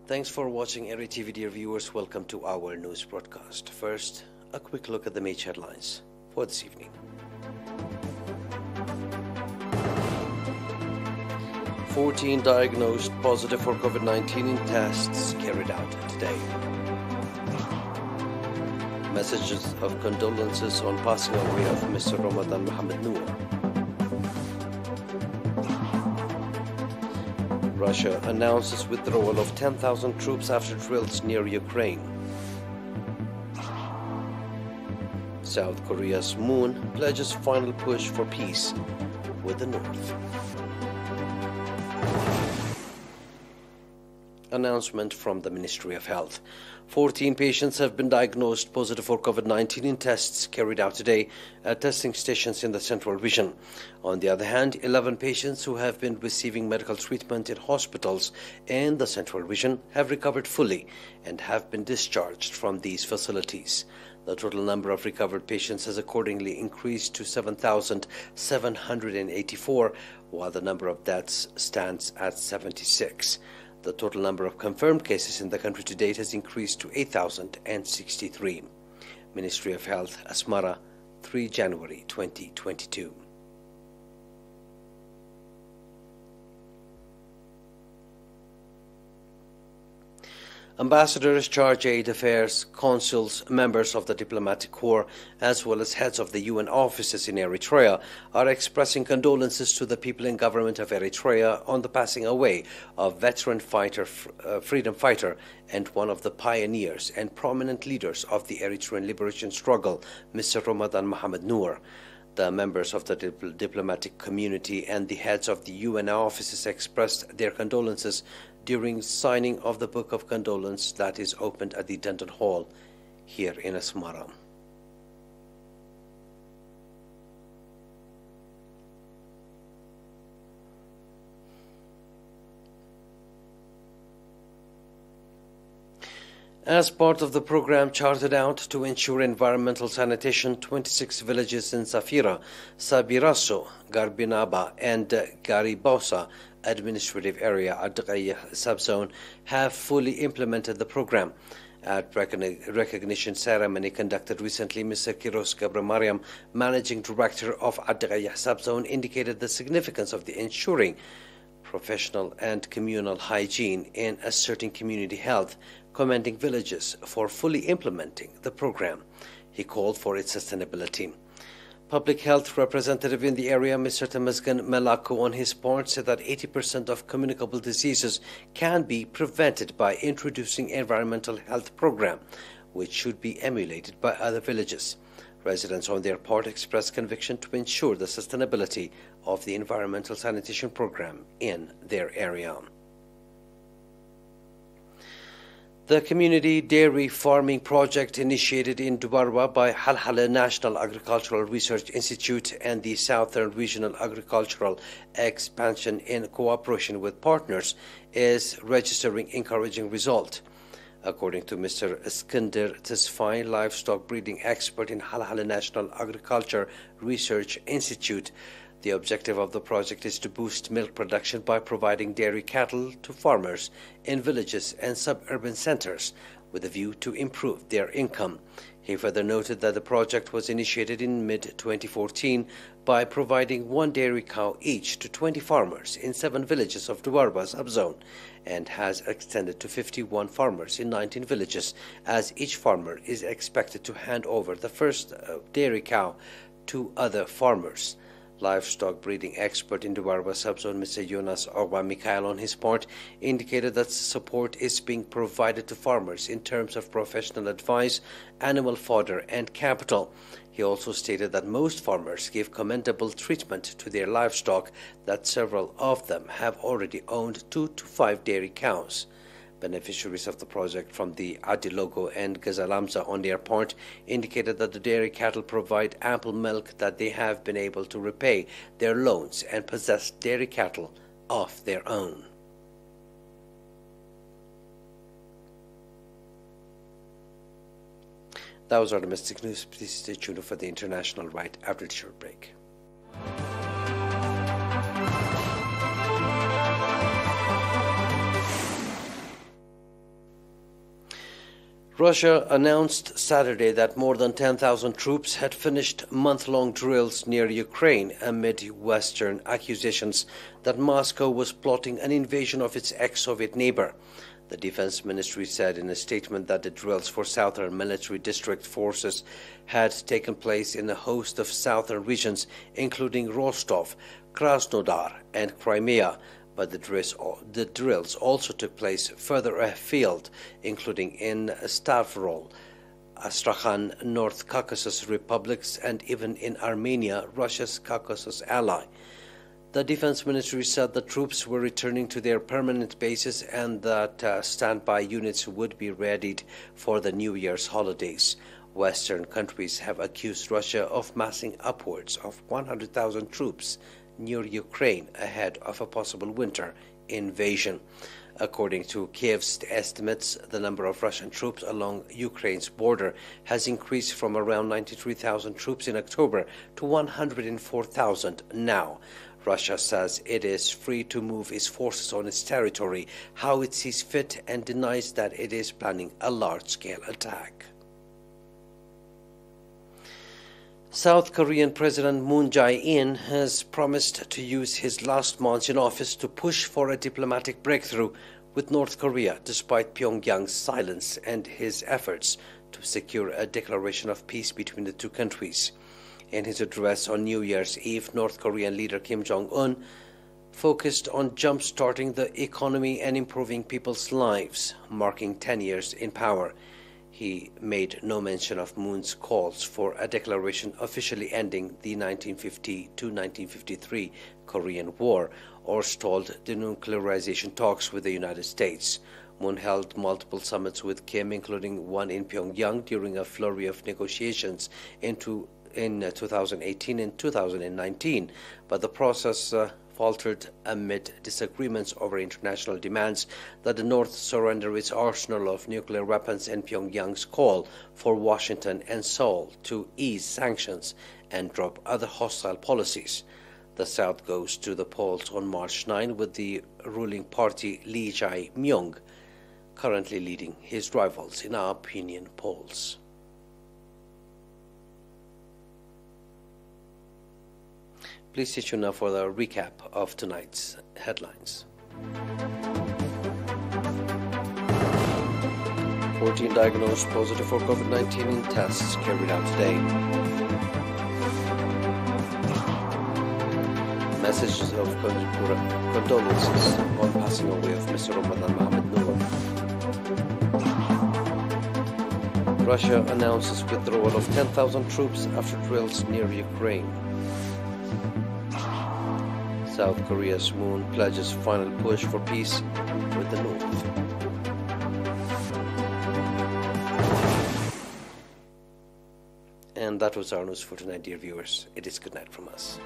Thanks for watching ERi-TV, dear viewers. Welcome to our news broadcast. First, a quick look at the major headlines for this evening. 14 diagnosed positive for COVID-19 in tests carried out today. Messages of condolences on passing away of Mr. Ramadan Mohammed Noor. Russia announces withdrawal of 10,000 troops after drills near Ukraine. South Korea's Moon pledges final push for peace with the North. Announcement from the Ministry of Health. 14 patients have been diagnosed positive for COVID-19 in tests carried out today at testing stations in the Central Region. On the other hand, 11 patients who have been receiving medical treatment in hospitals in the Central Region have recovered fully and have been discharged from these facilities. The total number of recovered patients has accordingly increased to 7,784, while the number of deaths stands at 76. The total number of confirmed cases in the country to date has increased to 8,063. Ministry of Health, Asmara, 3 January 2022. Ambassadors, charge aid affairs, consuls, members of the diplomatic corps, as well as heads of the UN offices in Eritrea are expressing condolences to the people and government of Eritrea on the passing away of veteran freedom fighter and one of the pioneers and prominent leaders of the Eritrean liberation struggle, Mr. Ramadan Mohammed Noor. The members of the diplomatic community and the heads of the UN offices expressed their condolences during signing of the Book of Condolence that is opened at the Denton Hall here in Asmara. As part of the program charted out to ensure environmental sanitation, 26 villages in Safira, Sabiraso, Garbinaba, and Garibosa administrative area at the subzone have fully implemented the program. At recognition ceremony conducted recently, Mr. Kiros Gabramariam, Managing Director of Adghaya subzone, indicated the significance of the ensuring professional and communal hygiene in asserting community health, commending villages for fully implementing the program. He called for its sustainability. Public health representative in the area, Mr. Temesgen Melako, on his part, said that 80% of communicable diseases can be prevented by introducing environmental health program, which should be emulated by other villages. Residents on their part expressed conviction to ensure the sustainability of the environmental sanitation program in their area. The Community Dairy Farming Project, initiated in Dubarwa by Halhala National Agricultural Research Institute and the Southern Regional Agricultural Expansion in cooperation with partners, is registering encouraging results. According to Mr. Iskander Tesfai, livestock breeding expert in Halhala National Agriculture Research Institute, the objective of the project is to boost milk production by providing dairy cattle to farmers in villages and suburban centers with a view to improve their income. He further noted that the project was initiated in mid-2014 by providing one dairy cow each to 20 farmers in 7 villages of Dubarwa subzone and has extended to 51 farmers in 19 villages, as each farmer is expected to hand over the first dairy cow to other farmers. Livestock breeding expert in Dubarwa subzone, Mr. Jonas Orwa Mikhail, on his part, indicated that support is being provided to farmers in terms of professional advice, animal fodder, and capital. He also stated that most farmers give commendable treatment to their livestock, that several of them have already owned 2 to 5 dairy cows. Beneficiaries of the project from the Adilogo and Gazalamza, on their part, indicated that the dairy cattle provide ample milk, that they have been able to repay their loans and possess dairy cattle of their own. That was our domestic news. Please stay tuned for the international right after the short break. Russia announced Saturday that more than 10,000 troops had finished month-long drills near Ukraine amid Western accusations that Moscow was plotting an invasion of its ex-Soviet neighbor. The Defense Ministry said in a statement that the drills for Southern Military District forces had taken place in a host of southern regions, including Rostov, Krasnodar, and Crimea. But the drills also took place further afield, including in Stavropol, Astrakhan, North Caucasus republics, and even in Armenia, Russia's Caucasus ally. The Defense Ministry said the troops were returning to their permanent bases and that standby units would be readied for the New Year's holidays. Western countries have accused Russia of massing upwards of 100,000 troops near Ukraine ahead of a possible winter invasion. According to Kiev's estimates, the number of Russian troops along Ukraine's border has increased from around 93,000 troops in October to 104,000 now. Russia says it is free to move its forces on its territory how it sees fit and denies that it is planning a large-scale attack. South Korean President Moon Jae-in has promised to use his last months in office to push for a diplomatic breakthrough with North Korea, despite Pyongyang's silence and his efforts to secure a declaration of peace between the two countries. In his address on New Year's Eve, North Korean leader Kim Jong-un focused on jump-starting the economy and improving people's lives, marking 10 years in power. He made no mention of Moon's calls for a declaration officially ending the 1950-1953 Korean War or stalled denuclearization talks with the United States. Moon held multiple summits with Kim, including one in Pyongyang during a flurry of negotiations in 2018 and 2019, but the process faltered amid disagreements over international demands that the North surrender its arsenal of nuclear weapons and Pyongyang's call for Washington and Seoul to ease sanctions and drop other hostile policies. The South goes to the polls on March 9 with the ruling party Lee Jae-myung currently leading his rivals in our opinion polls. Please stay tuned now for the recap of tonight's headlines. 14 diagnosed positive for COVID-19 in tests carried out today. Messages of condolences on passing away of Mr. Ramadan Mohammed Noor. Russia announces withdrawal of 10,000 troops after drills near Ukraine. South Korea's Moon pledges final push for peace with the North. And that was our news for tonight, dear viewers. It is good night from us.